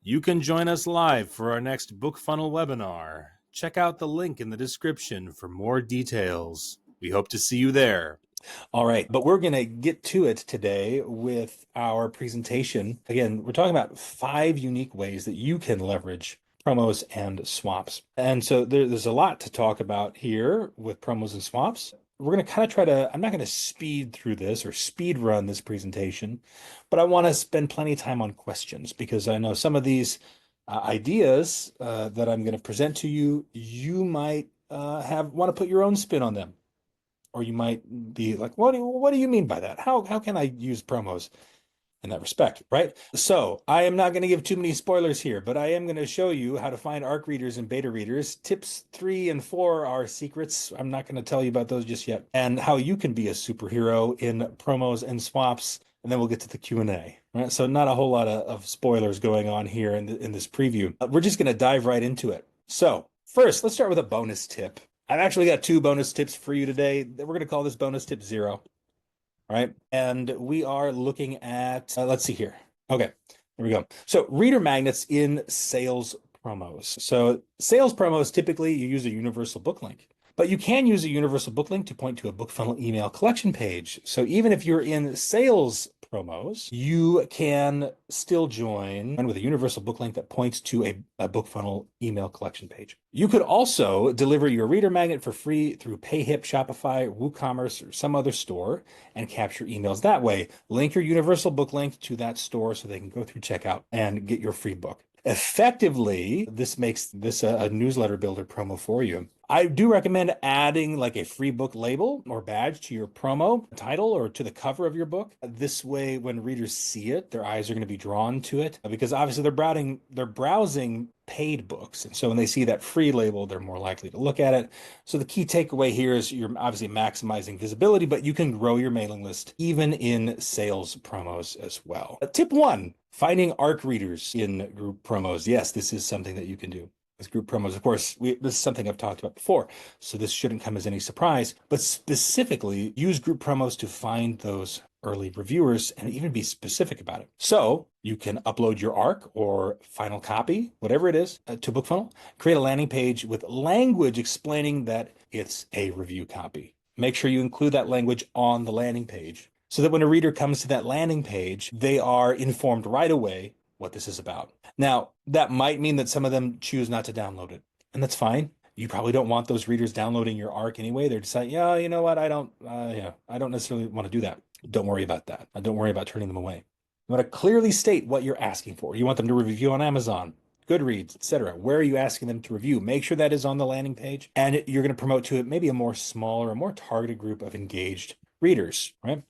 You can join us live for our next BookFunnel webinar. Check out the link in the description for more details. We hope to see you there. All right, but we're going to get to it today with our presentation. Again, we're talking about 5 unique ways that you can leverage promos and swaps. And so there's a lot to talk about here with promos and swaps. We're going to kind of try to, I'm not going to speed through this or speed run this presentation, but I want to spend plenty of time on questions because I know some of these ideas that I'm going to present to you, you might want to put your own spin on them. Or you might be like, what do you mean by that? How can I use promos in that respect, right? So I am not going to give too many spoilers here, but I am going to show you how to find ARC readers and beta readers. Tips 3 and 4 are secrets. I'm not going to tell you about those just yet. And how you can be a superhero in promos and swaps. And then we'll get to the Q&A. Right? So not a whole lot of spoilers going on here in this preview. We're just going to dive right into it. So first, let's start with a bonus tip. I've actually got 2 bonus tips for you today. We're going to call this bonus tip 0. All right. And we are looking at, let's see here. Okay, there we go. So reader magnets in sales promos. So sales promos, typically you use a universal book link, but you can use a universal book link to point to a BookFunnel email collection page. So even if you're in sales promos, you can still join with a universal book link that points to a BookFunnel email collection page. You could also deliver your reader magnet for free through PayHip, Shopify, WooCommerce, or some other store and capture emails that way. Link your universal book link to that store so they can go through checkout and get your free book. Effectively, this makes this a newsletter builder promo for you. I do recommend adding like a free book label or badge to your promo title or to the cover of your book. This way, when readers see it, their eyes are going to be drawn to it because obviously they're browsing paid books. And so when they see that free label, they're more likely to look at it. So the key takeaway here is you're obviously maximizing visibility, but you can grow your mailing list even in sales promos as well. Tip 1, finding ARC readers in group promos. Yes, this is something that you can do. With group promos, of course, this is something I've talked about before, so this shouldn't come as any surprise, but specifically use group promos to find those early reviewers and even be specific about it. So you can upload your ARC or final copy, whatever it is, to BookFunnel, create a landing page with language explaining that it's a review copy. Make sure you include that language on the landing page so that when a reader comes to that landing page, they are informed right away what this is about. Now, that might mean that some of them choose not to download it, and that's fine. You probably don't want those readers downloading your ARC anyway. They're deciding, yeah, you know what, I don't necessarily want to do that. Don't worry about that. Don't worry about turning them away. You want to clearly state what you're asking for. You want them to review on Amazon, Goodreads, etc. Where are you asking them to review? Make sure that is on the landing page, and you're going to promote to it maybe a more smaller, a more targeted group of engaged readers, right?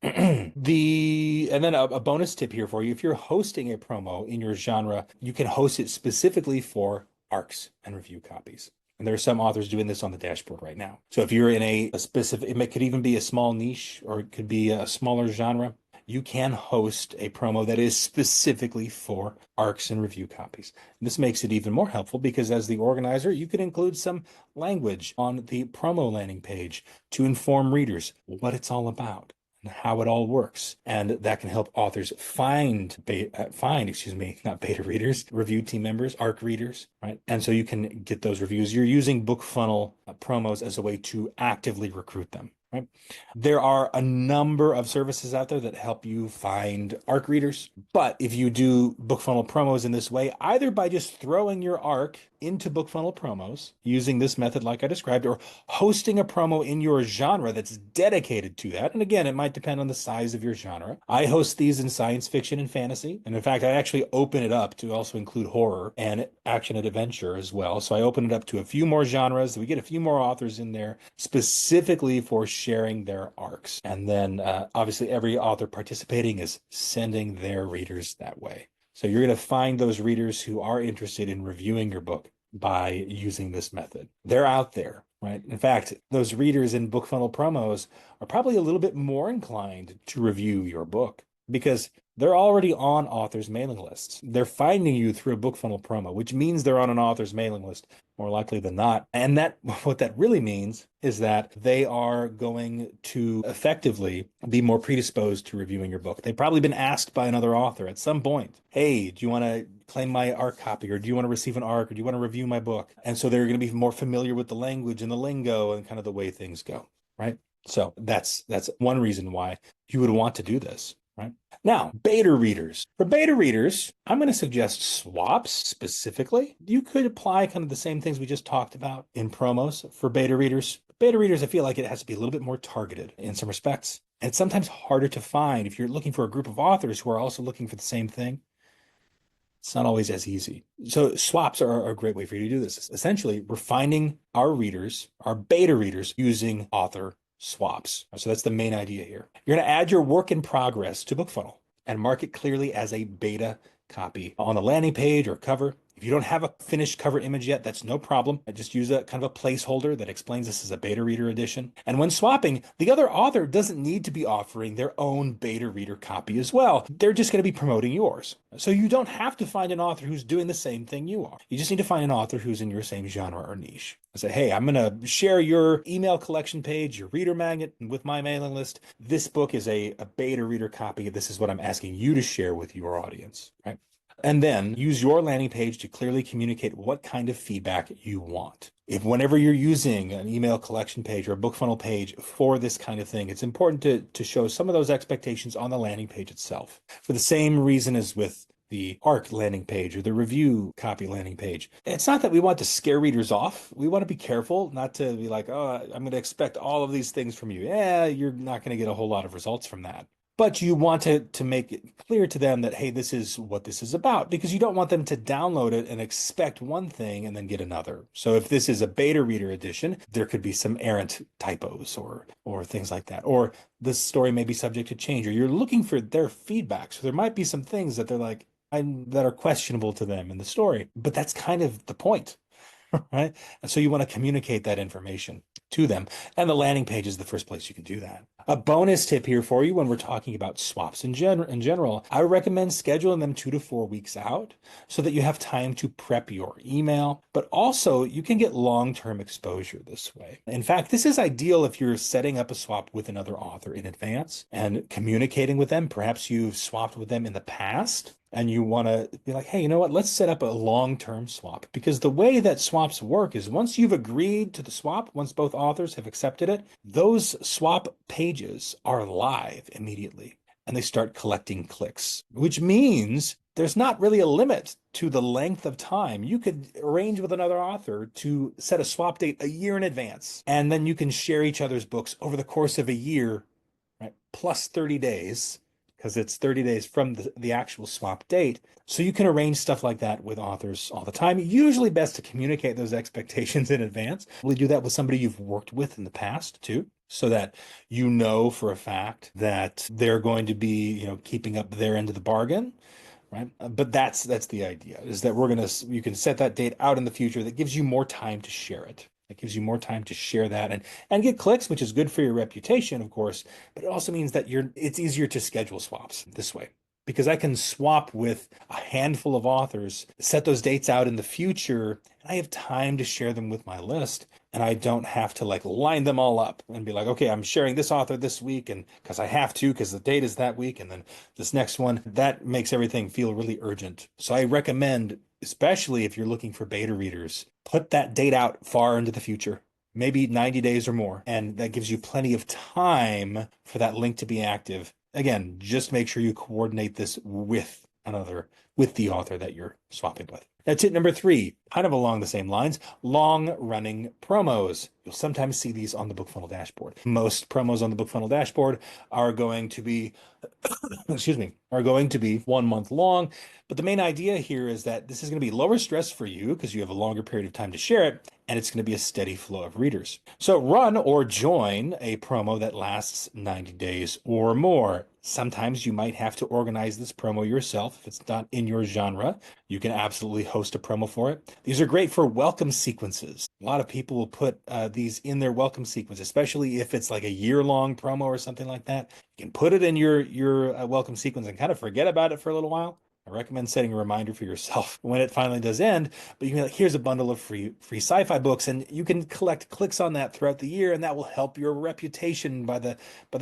And then a bonus tip here for you. If you're hosting a promo in your genre, you can host it specifically for ARCs and review copies. And there are some authors doing this on the dashboard right now. So if you're in a specific, it could even be a small niche or it could be a smaller genre, you can host a promo that is specifically for ARCs and review copies. And this makes it even more helpful because as the organizer, you can include some language on the promo landing page to inform readers what it's all about and how it all works. And that can help authors find not beta readers, review team members, ARC readers, right? And so you can get those reviews. You're using BookFunnel promos as a way to actively recruit them. Right? There are a number of services out there that help you find ARC readers, but if you do BookFunnel promos in this way, either by just throwing your ARC into BookFunnel promos using this method like I described, or hosting a promo in your genre that's dedicated to that. And again, it might depend on the size of your genre. I host these in science fiction and fantasy. And in fact, I actually open it up to also include horror and action and adventure as well. So I open it up to a few more genres. We get a few more authors in there specifically for sharing their ARCs. And then obviously every author participating is sending their readers that way. So you're going to find those readers who are interested in reviewing your book by using this method. They're out there, right? In fact, those readers in BookFunnel promos are probably a little bit more inclined to review your book because they're already on authors' mailing lists. They're finding you through a BookFunnel promo, which means they're on an author's mailing list more likely than not. And that what that really means is that they are going to effectively be more predisposed to reviewing your book. They've probably been asked by another author at some point, hey, do you want to claim my ARC copy, or do you want to receive an ARC, or do you want to review my book? And so they're going to be more familiar with the language and the lingo and kind of the way things go, right? So that's one reason why you would want to do this. Right. Now, beta readers. For beta readers, I'm going to suggest swaps specifically. You could apply kind of the same things we just talked about in promos for beta readers. Beta readers, I feel like it has to be a little bit more targeted in some respects. And it's sometimes harder to find if you're looking for a group of authors who are also looking for the same thing. It's not always as easy. So swaps are a great way for you to do this. Essentially, we're finding our readers, our beta readers, using author swaps. So that's the main idea here. You're going to add your work in progress to BookFunnel and mark it clearly as a beta copy on the landing page or cover. If you don't have a finished cover image yet, that's no problem. I just use a kind of a placeholder that explains this is a beta reader edition. And when swapping, the other author doesn't need to be offering their own beta reader copy as well. They're just going to be promoting yours. So you don't have to find an author who's doing the same thing you are. You just need to find an author who's in your same genre or niche. Say, hey, I'm going to share your email collection page, your reader magnet with my mailing list. This book is a beta reader copy. This is what I'm asking you to share with your audience, right? And then use your landing page to clearly communicate what kind of feedback you want. If whenever you're using an email collection page or a BookFunnel page for this kind of thing, it's important to show some of those expectations on the landing page itself. For the same reason as with the ARC landing page or the review copy landing page. It's not that we want to scare readers off. We want to be careful not to be like, oh, I'm going to expect all of these things from you. Yeah, you're not going to get a whole lot of results from that. But you want to make it clear to them that, hey, this is what this is about, because you don't want them to download it and expect one thing and then get another. So if this is a beta reader edition, there could be some errant typos or things like that. Or this story may be subject to change, or you're looking for their feedback. So there might be some things that they're like, that are questionable to them in the story. But that's kind of the point. Right? And so you want to communicate that information to them. And the landing page is the first place you can do that. A bonus tip here for you when we're talking about swaps in general, I would recommend scheduling them 2 to 4 weeks out so that you have time to prep your email, but also you can get long-term exposure this way. In fact, this is ideal if you're setting up a swap with another author in advance and communicating with them. Perhaps you've swapped with them in the past and you want to be like, hey, you know what? Let's set up a long-term swap, because the way that swaps work is once you've agreed to the swap, once both authors have accepted it, those swap pages are live immediately and they start collecting clicks, which means there's not really a limit to the length of time. You could arrange with another author to set a swap date a year in advance, and then you can share each other's books over the course of a year, right? Plus 30 days. Because it's 30 days from the actual swap date. So you can arrange stuff like that with authors all the time. Usually best to communicate those expectations in advance. We do that with somebody you've worked with in the past too, so that you know for a fact that they're going to be, keeping up their end of the bargain. Right. But that's the idea, is that you can set that date out in the future that gives you more time to share it. It gives you more time to share that and get clicks, which is good for your reputation, of course, but it also means that it's easier to schedule swaps this way, because I can swap with a handful of authors, set those dates out in the future, and I have time to share them with my list. And I don't have to line them all up and be like, okay, I'm sharing this author this week, and because I have to, because the date is that week, and then this next one. That makes everything feel really urgent. So I recommend, especially if you're looking for beta readers, put that date out far into the future, maybe 90 days or more. And that gives you plenty of time for that link to be active. Again, just make sure you coordinate this with the author that you're swapping with. Now, tip number 3, kind of along the same lines, long-running promos. You'll sometimes see these on the BookFunnel dashboard. Most promos on the BookFunnel dashboard are going to be, are going to be 1 month long. But the main idea here is that this is going to be lower stress for you because you have a longer period of time to share it. and it's going to be a steady flow of readers. So run or join a promo that lasts 90 days or more. Sometimes you might have to organize this promo yourself. If it's not in your genre, you can absolutely host a promo for it. These are great for welcome sequences. A lot of people will put these in their welcome sequence, especially if it's like a year-long promo or something like that. You can put it in your welcome sequence and kind of forget about it for a little while. I recommend setting a reminder for yourself when it finally does end, but you can be like, here's a bundle of free sci-fi books, and you can collect clicks on that throughout the year, and that will help your reputation by the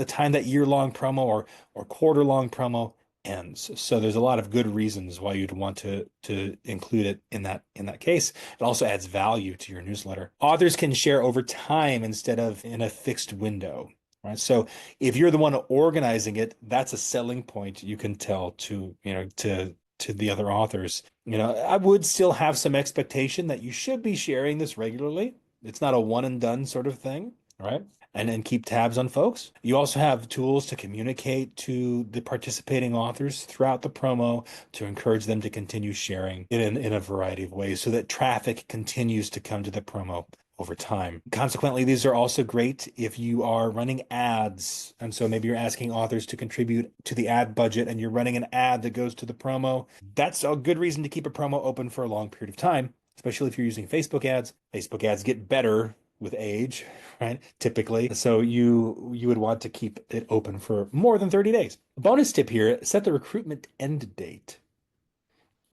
time that year-long promo or quarter-long promo ends. So there's a lot of good reasons why you'd want to include it in that case. It also adds value to your newsletter. Authors can share over time instead of in a fixed window. Right. So if you're the one organizing it, that's a selling point you can tell to the other authors. I would still have some expectation that you should be sharing this regularly. It's not a one and done sort of thing, right? And then keep tabs on folks. You also have tools to communicate to the participating authors throughout the promo to encourage them to continue sharing it in a variety of ways so that traffic continues to come to the promo over time. Consequently, these are also great if you are running ads. And so maybe you're asking authors to contribute to the ad budget and you're running an ad that goes to the promo. That's a good reason to keep a promo open for a long period of time, especially if you're using Facebook ads. Facebook ads get better with age, right? Typically. So you would want to keep it open for more than 30 days. Bonus tip here, set the recruitment end date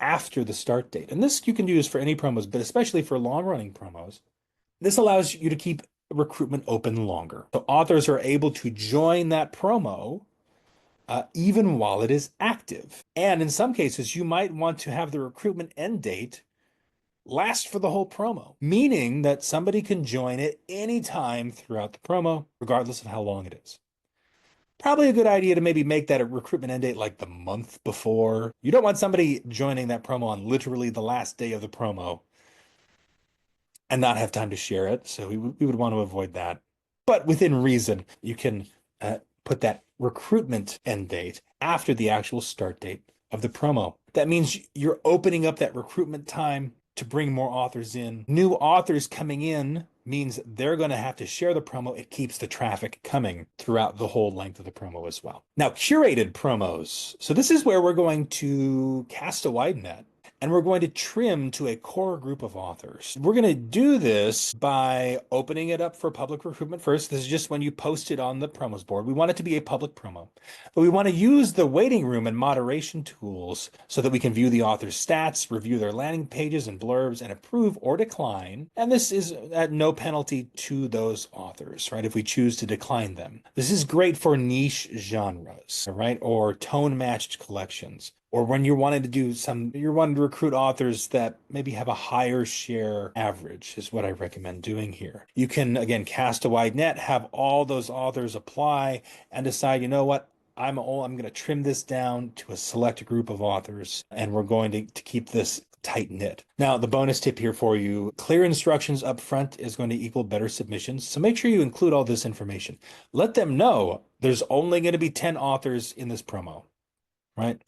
after the start date. And this you can use for any promos, but especially for long-running promos. This allows you to keep recruitment open longer. So authors are able to join that promo even while it is active. And in some cases, you might want to have the recruitment end date last for the whole promo, meaning that somebody can join at any time throughout the promo, regardless of how long it is. Probably a good idea to maybe make that a recruitment end date like the month before. You don't want somebody joining that promo on literally the last day of the promo and not have time to share it. So we would want to avoid that. But within reason, you can put that recruitment end date after the actual start date of the promo. That means you're opening up that recruitment time to bring more authors in. New authors coming in means they're going to have to share the promo. It keeps the traffic coming throughout the whole length of the promo as well. Now, curated promos. So this is where we're going to cast a wide net and we're going to trim to a core group of authors. We're going to do this by opening it up for public recruitment first. This is just when you post it on the promos board. We want it to be a public promo, but we want to use the waiting room and moderation tools so that we can view the author's stats, review their landing pages and blurbs, and approve or decline. And this is at no penalty to those authors, right? If we choose to decline them. This is great for niche genres, right? Or tone-matched collections. Or when you're wanting to recruit authors that maybe have a higher share average is what I recommend doing here. You can, again, cast a wide net, have all those authors apply and decide, you know what, I'm going to trim this down to a select group of authors and we're going to keep this tight knit. Now, the bonus tip here for you, clear instructions up front is going to equal better submissions. So make sure you include all this information. Let them know there's only going to be 10 authors in this promo, right?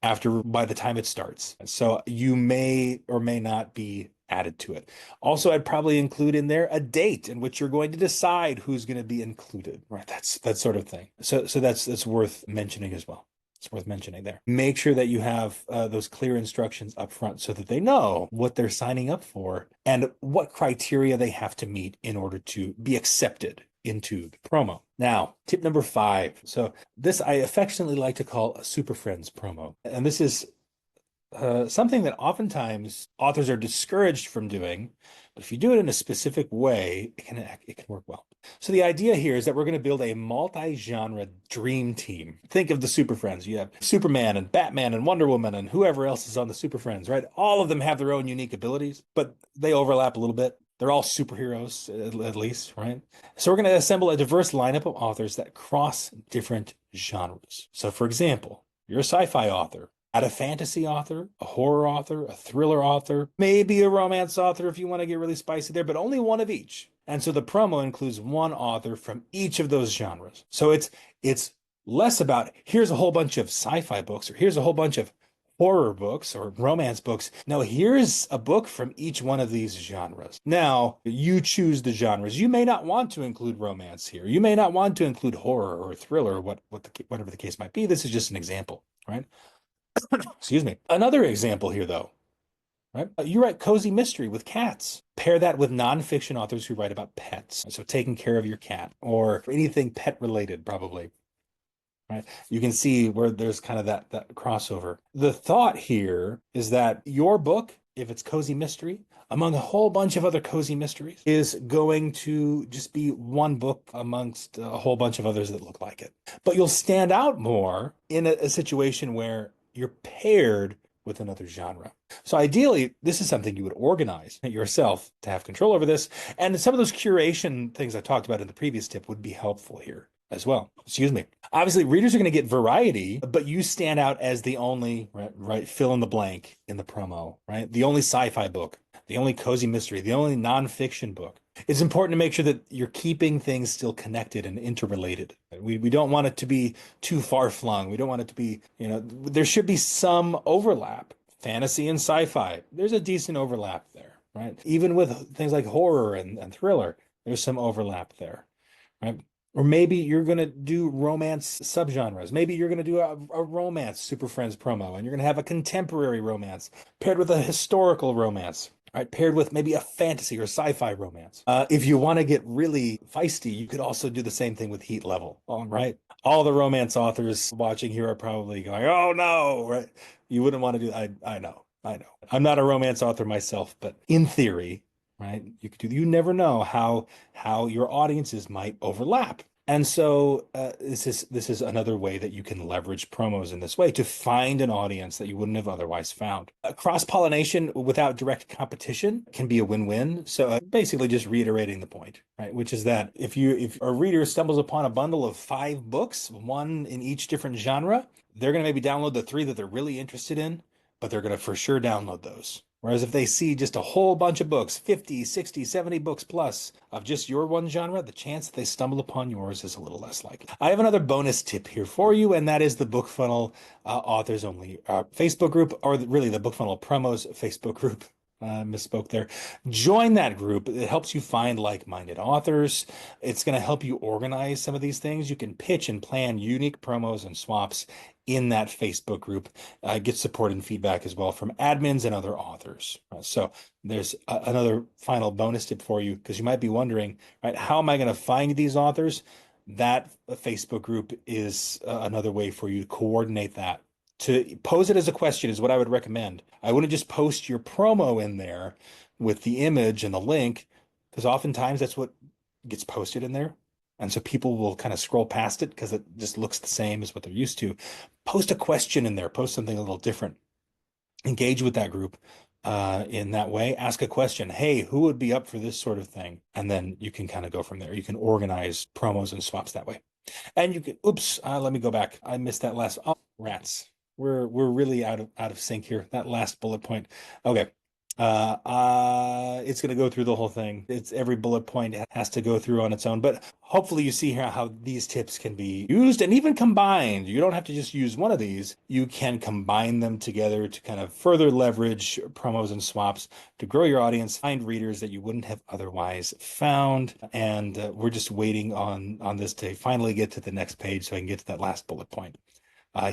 By the time it starts. So you may or may not be added to it. Also, I'd probably include in there a date in which you're going to decide who's going to be included, right? That sort of thing. So that's worth mentioning as well. It's worth mentioning there. Make sure that you have those clear instructions up front so that they know what they're signing up for and what criteria they have to meet in order to be accepted into the promo. Now, tip number 5. So this I affectionately like to call a Super Friends promo. And this is something that oftentimes authors are discouraged from doing, but if you do it in a specific way, it can work well. So the idea here is that we're going to build a multi-genre dream team. Think of the Super Friends. You have Superman and Batman and Wonder Woman and whoever else is on the Super Friends, right? All of them have their own unique abilities, but they overlap a little bit. They're all superheroes, at least, right? So we're going to assemble a diverse lineup of authors that cross different genres. So for example, you're a sci-fi author, add a fantasy author, a horror author, a thriller author, maybe a romance author if you want to get really spicy there, but only one of each. And so the promo includes one author from each of those genres. So it's less about here's a whole bunch of sci-fi books or here's a whole bunch of horror books or romance books. Now, here's a book from each one of these genres. Now, you choose the genres. You may not want to include romance here. You may not want to include horror or thriller, whatever the case might be. This is just an example, right? Excuse me. Another example here, though, right? You write cozy mystery with cats. Pair that with nonfiction authors who write about pets. So taking care of your cat or anything pet related, probably. Right? You can see where there's kind of that crossover. The thought here is that your book, if it's cozy mystery, among a whole bunch of other cozy mysteries, is going to just be one book amongst a whole bunch of others that look like it. But you'll stand out more in a situation where you're paired with another genre. So ideally, this is something you would organize yourself to have control over this. And some of those curation things I talked about in the previous tip would be helpful here as well. Excuse me. Obviously, readers are going to get variety, but you stand out as the only, right, fill in the blank in the promo, right? The only sci-fi book, the only cozy mystery, the only nonfiction book. It's important to make sure that you're keeping things still connected and interrelated. We don't want it to be too far flung. We don't want it to be, there should be some overlap. Fantasy and sci-fi, there's a decent overlap there, right? Even with things like horror and thriller, there's some overlap there, right? Or maybe you're going to do romance subgenres. Maybe you're going to do a romance Super Friends promo, and you're going to have a contemporary romance paired with a historical romance, right? Paired with maybe a fantasy or sci-fi romance. If you want to get really feisty, you could also do the same thing with heat level, all right? All the romance authors watching here are probably going, oh no, right? You wouldn't want to do that. I know. I'm not a romance author myself, but in theory, right? You never know how your audiences might overlap. And so this is another way that you can leverage promos in this way to find an audience that you wouldn't have otherwise found. Cross-pollination without direct competition can be a win-win. So basically just reiterating the point, right? Which is that if a reader stumbles upon a bundle of 5 books, one in each different genre, they're going to maybe download the 3 that they're really interested in, but they're going to for sure download those. Whereas if they see just a whole bunch of books, 50, 60, 70 books plus of just your one genre, the chance that they stumble upon yours is a little less likely. I have another bonus tip here for you, and that is the BookFunnel Authors Only Facebook group, or really the BookFunnel Promos Facebook group. Misspoke there. Join that group. It helps you find like-minded authors. It's going to help you organize some of these things. You can pitch and plan unique promos and swaps in that Facebook group. Get support and feedback as well from admins and other authors. So there's another final bonus tip for you, because you might be wondering, right, how am I going to find these authors? That Facebook group is another way for you to coordinate that. To pose it as a question is what I would recommend. I wouldn't just post your promo in there with the image and the link, because oftentimes that's what gets posted in there. And so people will kind of scroll past it because it just looks the same as what they're used to. Post a question in there, post something a little different. Engage with that group in that way. Ask a question. Hey, who would be up for this sort of thing? And then you can kind of go from there. You can organize promos and swaps that way. And you can, let me go back. I missed that last, rats. We're really out of sync here. That last bullet point. Okay. It's going to go through the whole thing. It's every bullet point has to go through on its own, but hopefully you see here how these tips can be used and even combined. You don't have to just use one of these. You can combine them together to kind of further leverage promos and swaps to grow your audience, find readers that you wouldn't have otherwise found. And we're just waiting on this to finally get to the next page so I can get to that last bullet point.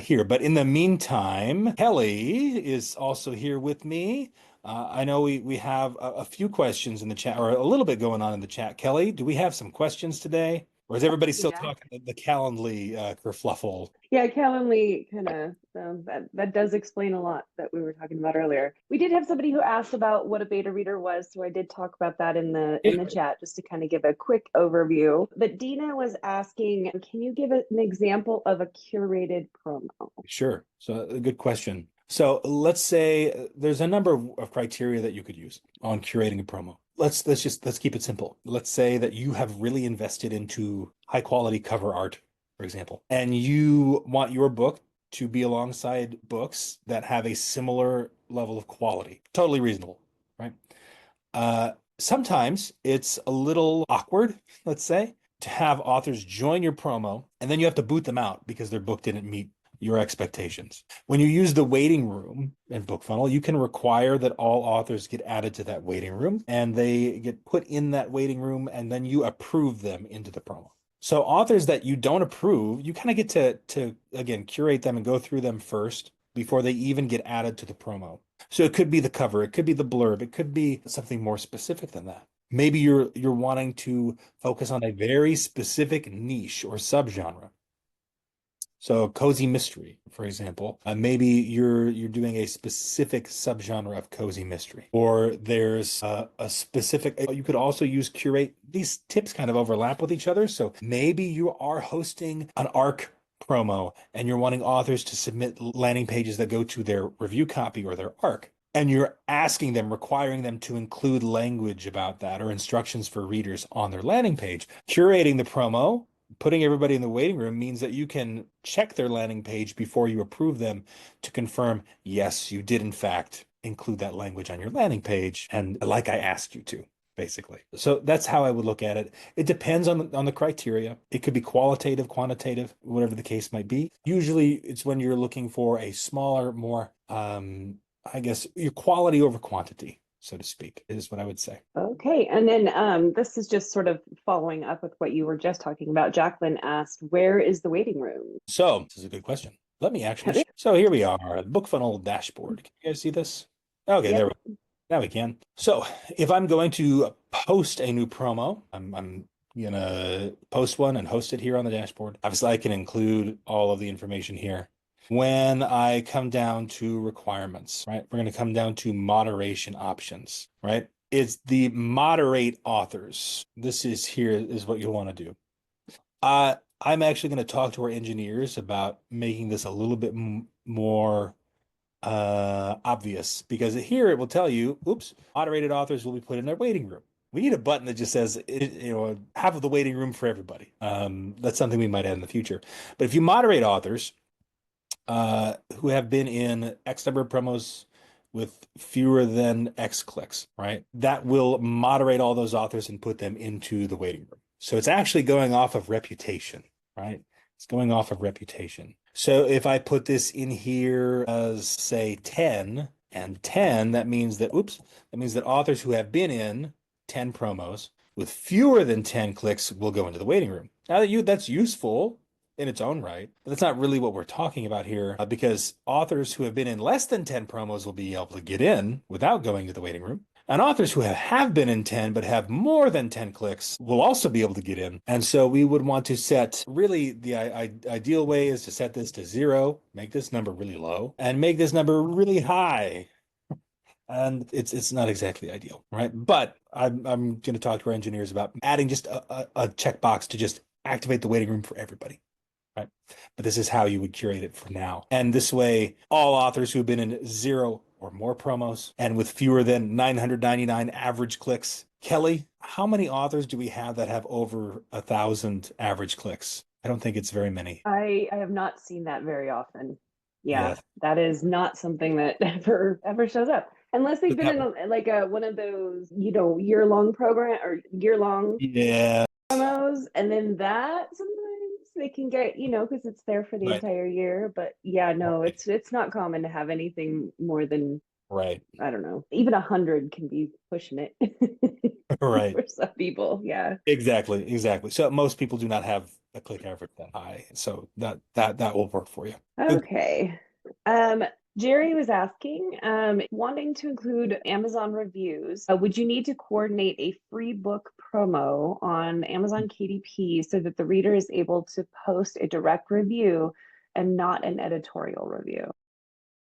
Here. But in the meantime, Kelly is also here with me. I know we have a few questions in the chat, or a little bit going on in the chat. Kelly, do we have some questions today? Or is everybody still talking the Calendly kerfluffle? Yeah, Calendly kind of, that does explain a lot that we were talking about earlier. We did have somebody who asked about what a beta reader was, so I did talk about that in the chat just to kind of give a quick overview. But Dina was asking, can you give an example of a curated promo? Sure. So a good question. So let's say there's a number of criteria that you could use on curating a promo. Let's keep it simple. Let's say that you have really invested into high quality cover art, for example, and you want your book to be alongside books that have a similar level of quality. Totally reasonable, right? Sometimes it's a little awkward, let's say, to have authors join your promo and then you have to boot them out because their book didn't meet your expectations. When you use the waiting room in BookFunnel, you can require that all authors get added to that waiting room, and they get put in that waiting room, and then you approve them into the promo. So authors that you don't approve, you kind of get to again curate them and go through them first before they even get added to the promo. So it could be the cover, it could be the blurb, it could be something more specific than that. Maybe you're wanting to focus on a very specific niche or subgenre. So cozy mystery, for example, maybe you're doing a specific subgenre of cozy mystery, or there's a specific. You could also use curate. These tips kind of overlap with each other. So maybe you are hosting an ARC promo, and you're wanting authors to submit landing pages that go to their review copy or their ARC. And you're asking them, requiring them to include language about that or instructions for readers on their landing page. Curating the promo, putting everybody in the waiting room means that you can check their landing page before you approve them to confirm, yes, you did in fact include that language on your landing page, and like I asked you to, basically. So that's how I would look at it. It depends on the criteria. It could be qualitative, quantitative, whatever the case might be. Usually it's when you're looking for a smaller, more, I guess, your quality over quantity, so to speak, is what I would say. Okay. And then this is just sort of following up with what you were just talking about. Jacqueline asked, where is the waiting room? So this is a good question. Let me actually. So here we are, the BookFunnel dashboard. Can you guys see this? Okay, Yep. there we go. Now we can. So if I'm going to post a new promo, I'm gonna post one and host it here on the dashboard. Obviously, I can include all of the information here. When I come down to requirements, right? We're going to come down to moderation options, right? It's the moderate authors. This is here is what you'll want to do. I'm actually going to talk to our engineers about making this a little bit more obvious, because here it will tell you, oops, moderated authors will be put in their waiting room. We need a button that just says, half of the waiting room for everybody. That's something we might add in the future. But if you moderate authors who have been in X number of promos with fewer than X clicks, right? That will moderate all those authors and put them into the waiting room. So it's actually going off of reputation, right? It's going off of reputation. So if I put this in here as, say, 10 and 10, that means that authors who have been in 10 promos with fewer than 10 clicks will go into the waiting room. Now that's useful in its own right, but that's not really what we're talking about here, because authors who have been in less than 10 promos will be able to get in without going to the waiting room. And authors who have been in 10 but have more than 10 clicks will also be able to get in. And so we would want to set, really the ideal way is to set this to 0, make this number really low, and make this number really high. And it's not exactly ideal, right? But I'm going to talk to our engineers about adding just a checkbox to just activate the waiting room for everybody. Right. But this is how you would curate it for now. And this way, all authors who have been in 0 or more promos and with fewer than 999 average clicks. Kelly, how many authors do we have that have over 1,000 average clicks? I don't think it's very many. I have not seen that very often. Yeah, that is not something that ever shows up. Unless they've been in one of those, year-long program or year-long promos, and then that sometimes they can get, because it's there for the entire year. But yeah, no, it's not common to have anything more than, I don't know, even 100 can be pushing it. Right. For some people, yeah. Exactly. So most people do not have a click average that high, so that will work for you. Okay. Jerry was asking, wanting to include Amazon reviews, would you need to coordinate a free book promo on Amazon KDP so that the reader is able to post a direct review and not an editorial review?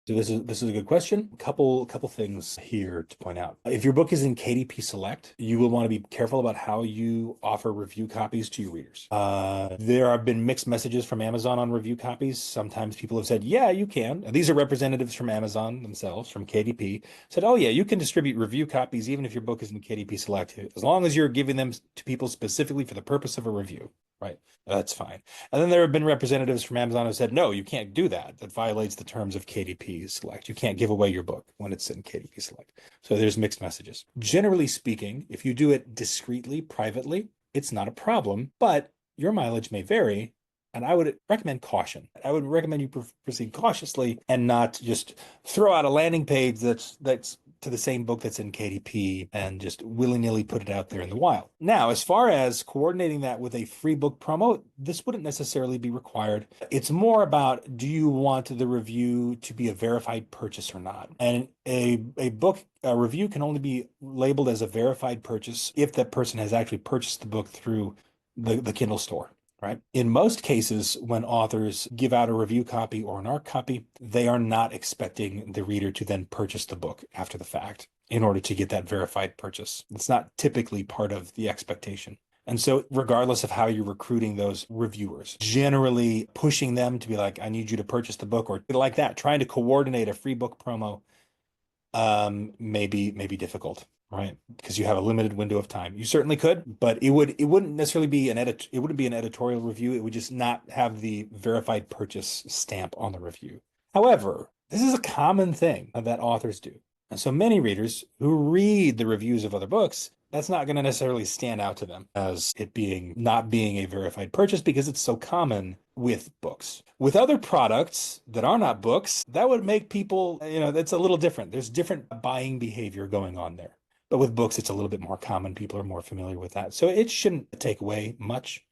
So this is a good question. Couple things here to point out. If your book is in KDP Select, you will want to be careful about how you offer review copies to your readers. There have been mixed messages from Amazon on review copies. Sometimes people have said, yeah, you can. These are representatives from Amazon themselves, from KDP, said, oh yeah, you can distribute review copies even if your book is in KDP Select, as long as you're giving them to people specifically for the purpose of a review. Right. That's fine. And then there have been representatives from Amazon who said, no, you can't do that. That violates the terms of KDP Select. You can't give away your book when it's in KDP Select. So there's mixed messages. Generally speaking, if you do it discreetly, privately, it's not a problem, but your mileage may vary And I would recommend caution. I would recommend you proceed cautiously and not just throw out a landing page that's to the same book that's in KDP and just willy-nilly put it out there in the wild. Now, as far as coordinating that with a free book promo, this wouldn't necessarily be required. It's more about, do you want the review to be a verified purchase or not? And a book review can only be labeled as a verified purchase if that person has actually purchased the book through the Kindle store. Right. In most cases, when authors give out a review copy or an ARC copy, they are not expecting the reader to then purchase the book after the fact in order to get that verified purchase. It's not typically part of the expectation. And so regardless of how you're recruiting those reviewers, generally pushing them to be like, I need you to purchase the book, or like that, trying to coordinate a free book promo may be difficult, right? Because you have a limited window of time. You certainly could, but it wouldn't necessarily be an editorial review. It would just not have the verified purchase stamp on the review. However, this is a common thing that authors do. And so many readers who read the reviews of other books, that's not going to necessarily stand out to them as it not being a verified purchase because it's so common with books. With other products that are not books, that would make people, that's a little different. There's different buying behavior going on there. But with books, it's a little bit more common. People are more familiar with that. So it shouldn't take away much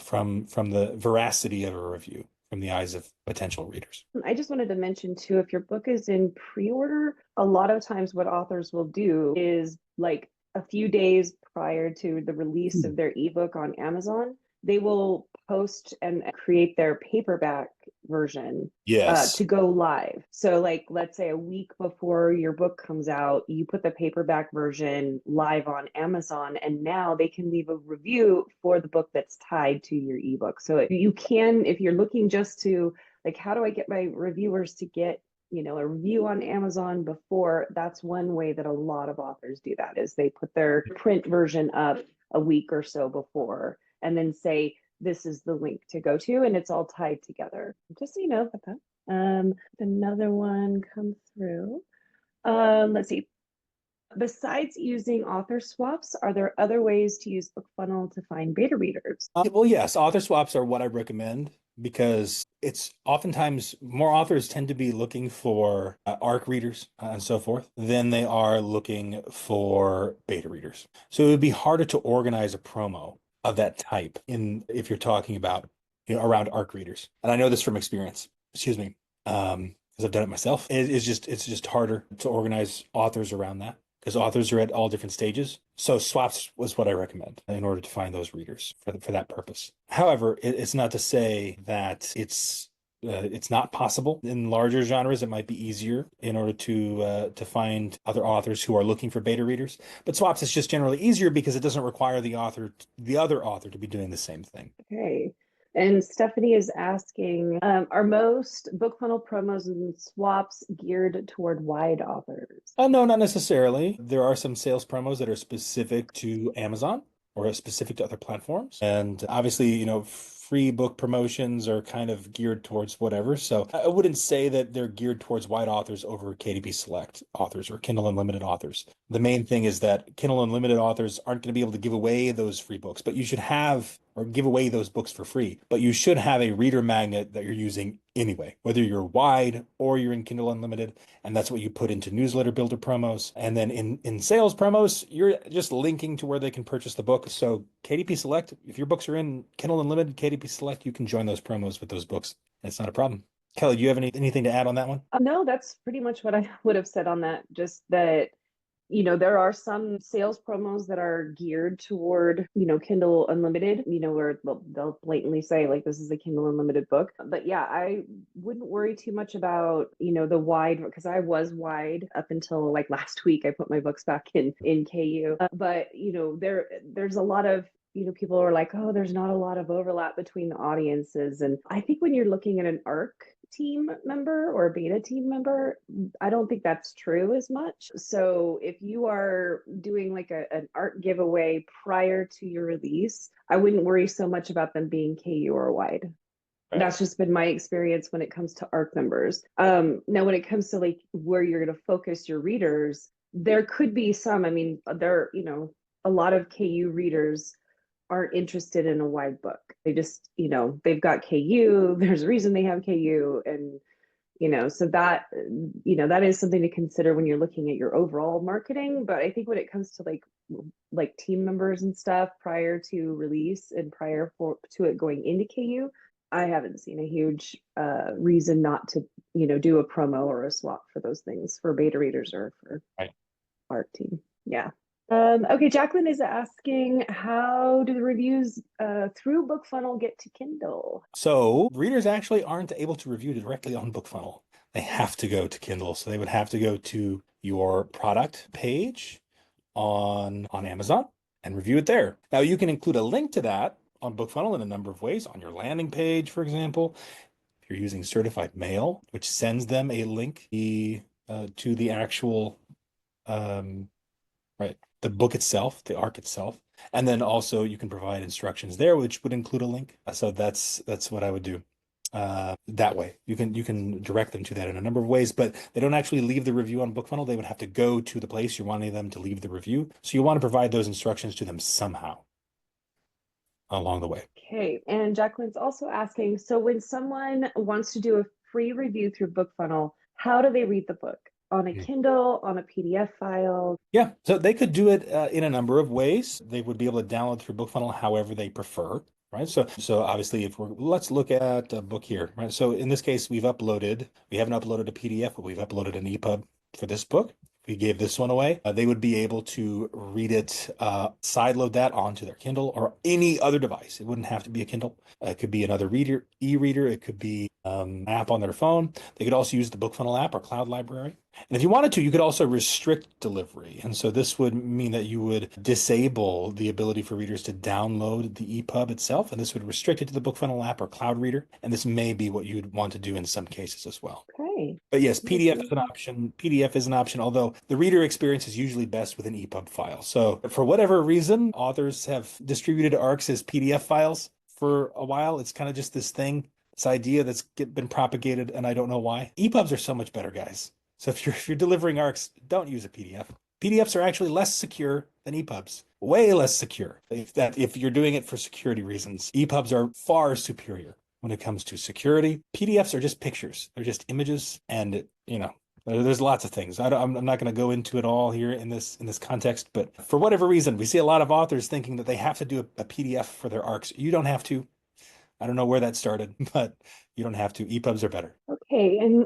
from the veracity of a review from the eyes of potential readers. I just wanted to mention too, if your book is in pre-order, a lot of times what authors will do is like a few days prior to the release of their ebook on Amazon, they will post and create their paperback version to go live. So like, let's say a week before your book comes out, you put the paperback version live on Amazon, and now they can leave a review for the book that's tied to your ebook. So you can, if you're looking just to like, how do I get my reviewers to get a review on Amazon before, that's one way that a lot of authors do that, is they put their print version up a week or so before and then say, this is the link to go to, and it's all tied together. Just so you know about that. Another one come through. Let's see. Besides using author swaps, are there other ways to use BookFunnel to find beta readers? Well, yes, author swaps are what I recommend because it's oftentimes more authors tend to be looking for ARC readers and so forth than they are looking for beta readers. So it would be harder to organize a promo of that type if you're talking about around ARC readers. And I know this from experience. Excuse me, because I've done it myself. It's just harder to organize authors around that, because authors are at all different stages. So swaps was what I recommend in order to find those readers for that purpose. However, it's not to say that it's not possible. In larger genres, it might be easier in order to find other authors who are looking for beta readers. But swaps is just generally easier because it doesn't require the other author to be doing the same thing. Okay. And Stephanie is asking, are most BookFunnel promos and swaps geared toward wide authors? Oh, no, not necessarily. There are some sales promos that are specific to Amazon or specific to other platforms. And obviously, free book promotions are kind of geared towards whatever. So I wouldn't say that they're geared towards wide authors over KDP Select authors or Kindle Unlimited authors. The main thing is that Kindle Unlimited authors aren't going to be able to give away those free books, but you should have, or give away those books for free, but you should have a reader magnet that you're using anyway, whether you're wide or you're in Kindle Unlimited. And that's what you put into newsletter builder promos. And then in sales promos, you're just linking to where they can purchase the book. So KDP Select, if your books are in Kindle Unlimited, KDP Select, you can join those promos with those books. It's not a problem. Kelly, do you have anything to add on that one? No, that's pretty much what I would have said on that. Just that, there are some sales promos that are geared toward, Kindle Unlimited, where they'll blatantly say, like, this is a Kindle Unlimited book. But yeah, I wouldn't worry too much about, the wide, because I was wide up until like last week. I put my books back in KU. But, there's a lot of, people are like, oh, there's not a lot of overlap between the audiences. And I think when you're looking at an ARC team member or a beta team member, I don't think that's true as much. So if you are doing like an ARC giveaway prior to your release, I wouldn't worry so much about them being KU or wide. Right. That's just been my experience when it comes to ARC members. Now, when it comes to like where you're going to focus your readers, there could be some, a lot of KU readers aren't interested in a wide book. They just, they've got KU, there's a reason they have KU. And, so that, that is something to consider when you're looking at your overall marketing. But I think when it comes to like team members and stuff prior to release and to it going into KU, I haven't seen a huge reason not to, do a promo or a swap for those things for beta readers or for our team. Yeah. Okay, Jacqueline is asking, how do the reviews through BookFunnel get to Kindle? So readers actually aren't able to review directly on BookFunnel. They have to go to Kindle. So they would have to go to your product page on Amazon and review it there. Now you can include a link to that on BookFunnel in a number of ways. On your landing page, for example, if you're using certified mail, which sends them a link to the actual the book itself, the arc itself. And then also you can provide instructions there, which would include a link. So that's what I would do. That way you can direct them to that in a number of ways, but they don't actually leave the review on BookFunnel. They would have to go to the place you're wanting them to leave the review. So you want to provide those instructions to them somehow along the way. Okay. And Jacqueline's also asking, so when someone wants to do a free review through BookFunnel, how do they read the book? On a Kindle, on a PDF file? Yeah, so they could do it in a number of ways. They would be able to download through BookFunnel however they prefer, right? So obviously, let's look at a book here, right? So in this case, we haven't uploaded a PDF, but we've uploaded an EPUB for this book. We gave this one away. They would be able to read it, sideload that onto their Kindle or any other device. It wouldn't have to be a Kindle. It could be another e-reader. It could be an app on their phone. They could also use the BookFunnel app or Cloud Library. And if you wanted to, you could also restrict delivery. And so this would mean that you would disable the ability for readers to download the EPUB itself. And this would restrict it to the BookFunnel app or Cloud Reader. And this may be what you'd want to do in some cases as well. Okay. But yes, PDF is an option. PDF is an option, although the reader experience is usually best with an EPUB file. So for whatever reason, authors have distributed ARCs as PDF files for a while. It's kind of just this idea that's been propagated, and I don't know why. EPUBs are so much better, guys. So if you're delivering ARCs, don't use a PDF. PDFs are actually less secure than EPUBs, way less secure. If you're doing it for security reasons, EPUBs are far superior when it comes to security. PDFs are just pictures. They're just images, and there's lots of things. I'm not going to go into it all here in this context, but for whatever reason, we see a lot of authors thinking that they have to do a PDF for their ARCs. You don't have to. I don't know where that started, but you don't have to. EPUBs are better. Okay, and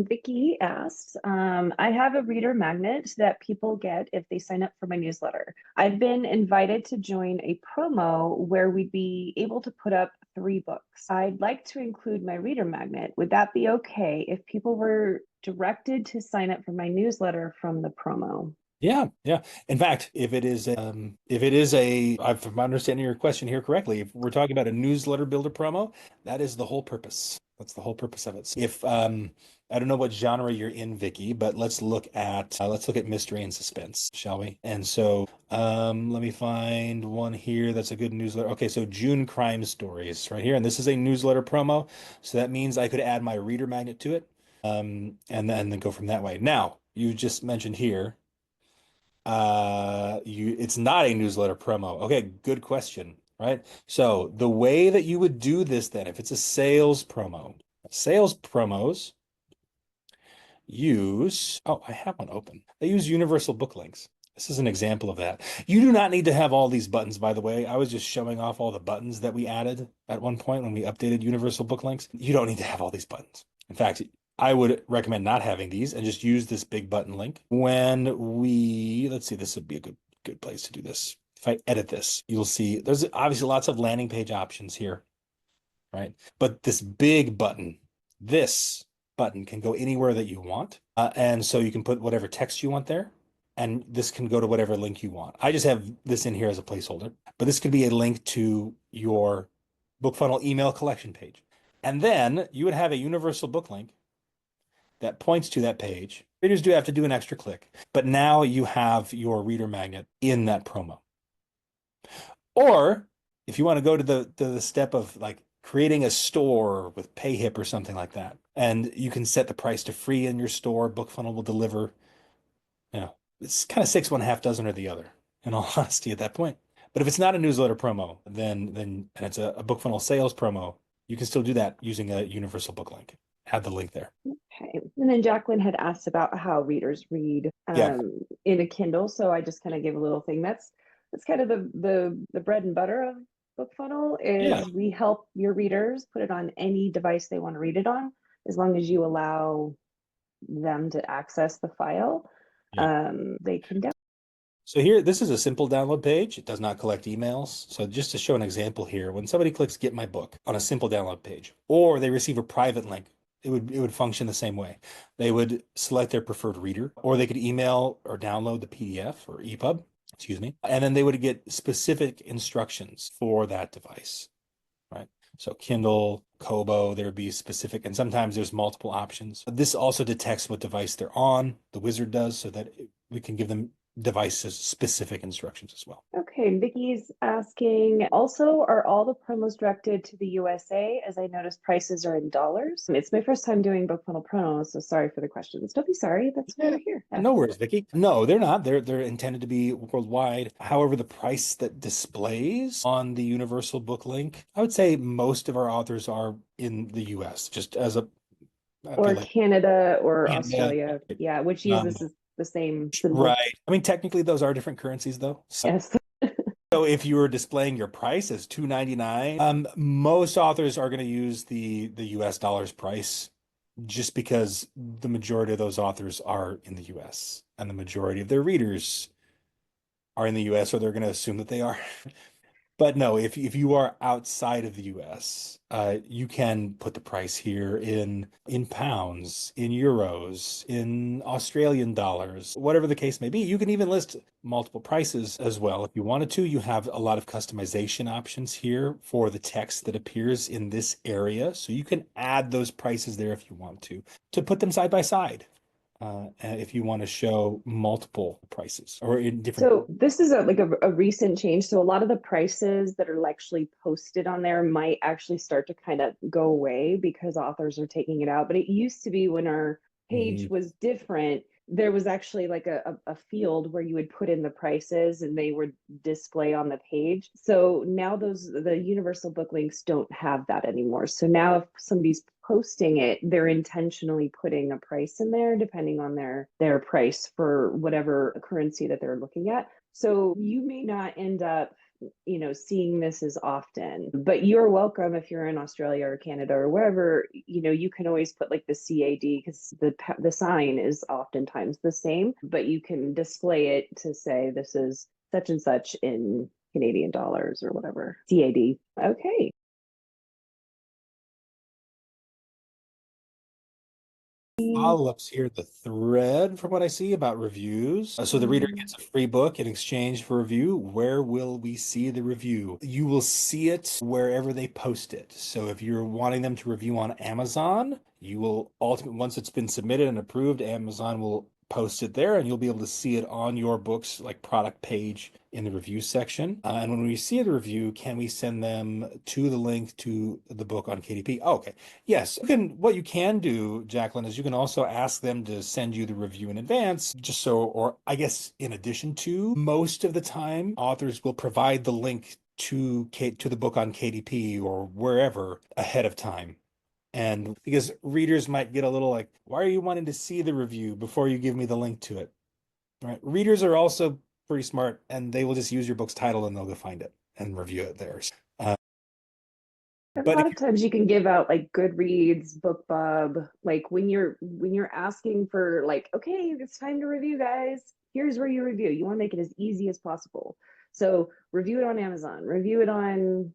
Vicky asks, I have a reader magnet that people get if they sign up for my newsletter. I've been invited to join a promo where we'd be able to put up 3 books. I'd like to include my reader magnet. Would that be okay if people were directed to sign up for my newsletter from the promo? Yeah. In fact, if it is if I'm understanding your question here correctly, if we're talking about a newsletter builder promo, that is the whole purpose. That's the whole purpose of it. So if I don't know what genre you're in, Vicky, but let's look at mystery and suspense, shall we? And so let me find one here that's a good newsletter. Okay, so June Crime Stories right here, and this is a newsletter promo, so that means I could add my reader magnet to it, and then go from that way. Now, you just mentioned here. It's not a newsletter promo. Okay, good question, right? So the way that you would do this then, if it's a sales promos use, I have one open. They use universal book links. This is an example of that. You do not need to have all these buttons, by the way. I was just showing off all the buttons that we added at one point when we updated universal book links. You don't need to have all these buttons. In fact, I would recommend not having these and just use this big button link. Let's see, this would be a good place to do this. If I edit this, you'll see there's obviously lots of landing page options here, right? But this button can go anywhere that you want. And so you can put whatever text you want there. And this can go to whatever link you want. I just have this in here as a placeholder, but this could be a link to your BookFunnel email collection page. And then you would have a universal book link that points to that page. Readers do have to do an extra click, but now you have your reader magnet in that promo. Or if you want to go to the step of like creating a store with PayHip or something like that, and you can set the price to free in your store, BookFunnel will deliver. It's kind of 6 1/2 dozen or the other, in all honesty, at that point. But if it's not a newsletter promo, then and it's a BookFunnel sales promo, you can still do that using a universal book link. Add the link there. Okay. And then Jacqueline had asked about how readers read Yeah. in a Kindle. So I just kind of gave a little thing. That's kind of the bread and butter of BookFunnel Yeah. is we help your readers put it on any device they want to read it on, as long as you allow them to access the file. Yeah. They can download. So here, this is a simple download page. It does not collect emails. So just to show an example here, when somebody clicks Get My Book on a simple download page, or they receive a private link, it would function the same way. They would select their preferred reader, or they could email or download the PDF or EPUB, excuse me, and then they would get specific instructions for that device, right? So Kindle, Kobo, there would be specific, and sometimes there's multiple options. This also detects what device they're on, the wizard does, so that we can give them devices specific instructions as well. Okay, Vicky's asking, also, are all the promos directed to the USA? As I noticed prices are in dollars. It's my first time doing BookFunnel promos, so sorry for the questions. Don't be sorry, that's why we're here. No worries, Vicky. No, they're not. They're intended to be worldwide. However, the price that displays on the universal book link, I would say most of our authors are in the US, just as a I Or feel like Canada or Canada. Australia. Yeah, which Um, uses the same symbol. right. I mean, technically those are different currencies though. Yes. So if you were displaying your price as $2.99, most authors are going to use the US dollars price just because the majority of those authors are in the US and the majority of their readers are in the US, or they're going to assume that they are. But no, if you are outside of the US, you can put the price here in pounds, in euros, in Australian dollars, whatever the case may be. You can even list multiple prices as well if you wanted to. You have a lot of customization options here for the text that appears in this area. So you can add those prices there if you want to put them side by side. If you want to show multiple prices or in different. So this is a recent change. So a lot of the prices that are actually posted on there might actually start to kind of go away because authors are taking it out. But it used to be when our page was different, there was actually like a field where you would put in the prices and they would display on the page. So now the universal book links don't have that anymore. So now if somebody's posting it, they're intentionally putting a price in there depending on their price for whatever currency that they're looking at. So you may not end up seeing this as often, but you're welcome if you're in Australia or Canada or wherever, you can always put like the CAD because the sign is oftentimes the same, but you can display it to say this is such and such in Canadian dollars or whatever. CAD. Okay. Follow-ups here, the thread from what I see about reviews. So the reader gets a free book in exchange for review. Where will we see the review? You will see it wherever they post it. So if you're wanting them to review on Amazon, you will ultimately, once it's been submitted and approved, Amazon will post it there and you'll be able to see it on your book's like product page in the review section. And when we see the review, can we send them to the link to the book on KDP? Oh, okay. Yes. What you can do, Jacqueline, is you can also ask them to send you the review in advance, just so, or I guess in addition to, most of the time, authors will provide the link to the book on KDP or wherever ahead of time. And because readers might get a little like, why are you wanting to see the review before you give me the link to it? Right? Readers are also pretty smart and they will just use your book's title and they'll go find it and review it there. A lot of times you can give out like Goodreads, BookBub, like when you're asking for like, okay, it's time to review, guys. Here's where you review. You want to make it as easy as possible. So review it on Amazon, review it on,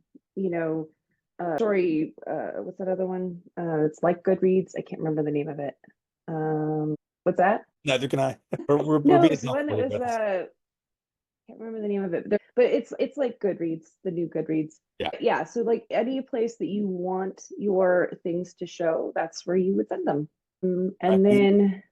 what's that other one? It's like Goodreads. I can't remember the name of it. What's that? Neither can I. We're No, being it's the one that was can't remember the name of it, but it's like Goodreads, the new Goodreads. Yeah. So like any place that you want your things to show, that's where you would send them. And then,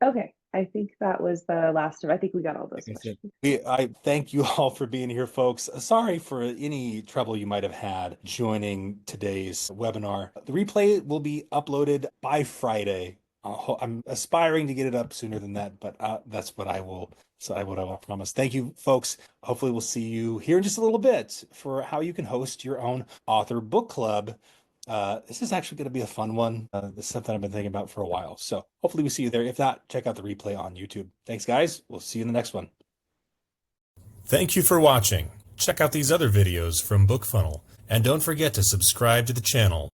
okay, I think that was the last of. I think we got all those questions. I thank you all for being here, folks. Sorry for any trouble you might have had joining today's webinar. The replay will be uploaded by Friday. I'm aspiring to get it up sooner than that, but that's what I will. So what I will promise. Thank you, folks. Hopefully, we'll see you here in just a little bit for how you can host your own author book club. This is actually going to be a fun one. This is something I've been thinking about for a while. So hopefully we see you there. If not, check out the replay on YouTube. Thanks, guys. We'll see you in the next one. Thank you for watching. Check out these other videos from BookFunnel, and don't forget to subscribe to the channel.